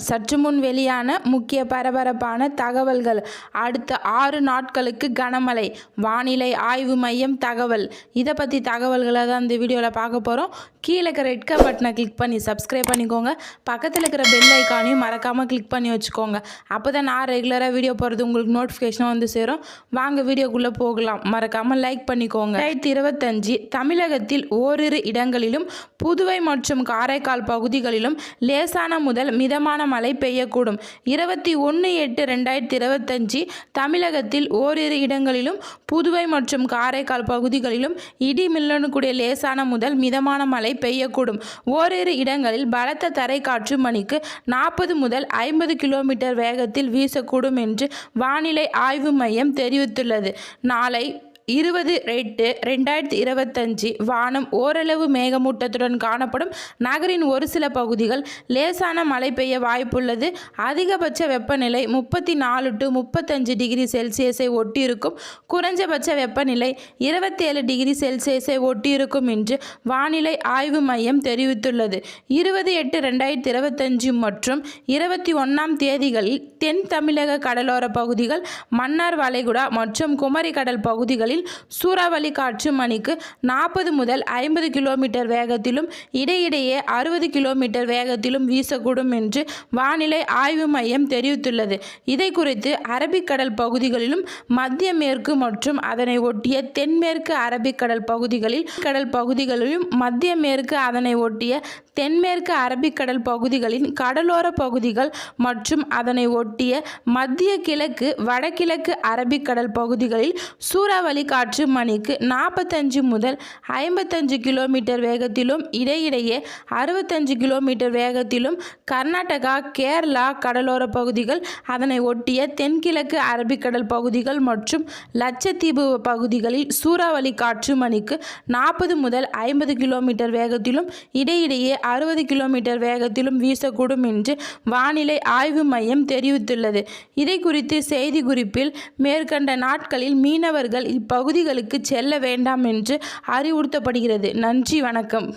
சற்று முன் வெளியான முக்கிய பரபரப்பான தகவல்கள். அடுத்த 6 நாட்களுக்கு கனமழை, வானிலை ஆய்வு மையம் தகவல். இதை பற்றி தகவல்களை தான் இந்த வீடியோவில் பார்க்க போகிறோம். கீழே இருக்கிற ரெட் கலர் பட்டனை கிளிக் பண்ணி சப்ஸ்கிரைப் பண்ணிக்கோங்க. பக்கத்தில் இருக்கிற பெல் ஐக்கானையும் மறக்காமல் கிளிக் பண்ணி வச்சுக்கோங்க. அப்போ தான் நான் ரெகுலராக வீடியோ போகிறது உங்களுக்கு நோட்டிஃபிகேஷனாக வந்து சேரும். வாங்க வீடியோக்குள்ளே போகலாம். மறக்காமல் லைக் பண்ணிக்கோங்க. 2025 தமிழகத்தில் ஓரிரு இடங்களிலும் புதுவை மற்றும் காரைக்கால் பகுதிகளிலும் லேசான முதல் மிதமான மழை பெய்யக்கூடும். 21/8/2025 தமிழகத்தில் ஓரிரு இடங்களிலும் புதுவை மற்றும் காரைக்கால் பகுதிகளிலும் இடி மின்னலுடன் கூடிய லேசான முதல் மிதமான மழை பெய்யக்கூடும். ஓரிரு இடங்களில் பலத்த தரைக்காற்று மணிக்கு 40 முதல் 50 கிலோமீட்டர் வேகத்தில் வீசக்கூடும் என்று வானிலை ஆய்வு மையம் தெரிவித்துள்ளது. நாளை 20/8/2025 வானம் ஓரளவு மேகமூட்டத்துடன் காணப்படும். நகரின் ஒரு சில பகுதிகள் லேசான மழை பெய்ய வாய்ப்புள்ளது. அதிகபட்ச வெப்பநிலை 34 to 35 டிகிரி செல்சியஸை ஒட்டியிருக்கும். குறைஞ்சபட்ச வெப்பநிலை 27 டிகிரி செல்சியஸை ஒட்டியிருக்கும் என்று வானிலை ஆய்வு மையம் தெரிவித்துள்ளது. 20/8/2025 மற்றும் 21ஆம் தேதிகளில் தென் தமிழக கடலோர பகுதிகள், மன்னார் வளைகுடா மற்றும் குமரி கடல் பகுதிகளில் சூறாவளி காற்று மணிக்கு 40 முதல் 50 கிலோமீட்டர் வேகத்திலும் இடையிடையே 60 கிலோமீட்டர் வேகத்திலும் வீசக்கூடும் என்று வானிலை ஆய்வு மையம் தெரிவித்துள்ளது. இதை குறித்து அரபிக்கடல் பகுதிகளிலும் மத்திய மேற்கு மற்றும் அதனை ஒட்டிய தென்மேற்கு அரபிக்கடல் பகுதிகளிலும் மத்திய மேற்கு அதனை ஒட்டிய தென்மேற்கு அரபிக்கடல் பகுதிகளின் கடலோர பகுதிகள் மற்றும் அதனை ஒட்டிய மத்திய கிழக்கு வடகிழக்கு அரபிக்கடல் பகுதிகளில் சூறாவளி காற்று மணிக்கு 45 முதல் 55 கிலோமீட்டர் வேகத்திலும் இடையிடையே 65 கிலோமீட்டர் வேகத்திலும் கர்நாடகா, கேரளா கடலோர பகுதிகள், அதனை ஒட்டிய தென்கிழக்கு அரபிக்கடல் பகுதிகள் மற்றும் லட்சத்தீவு பகுதிகளில் சூறாவளி காற்று மணிக்கு 40 முதல் 50 கிலோமீட்டர் வேகத்திலும் இடையிடையே 60 கிலோமீட்டர் வேகத்திலும் வீசக்கூடும் என்று வானிலை ஆய்வு மையம் தெரிவித்துள்ளது. இதை குறித்து செய்தி குறிப்பில் மேற்கண்ட நாட்களில் மீனவர்கள் இப்பகுதிகளுக்கு செல்ல வேண்டாம் என்று அறிவுறுத்தப்படுகிறது. நன்றி, வணக்கம்.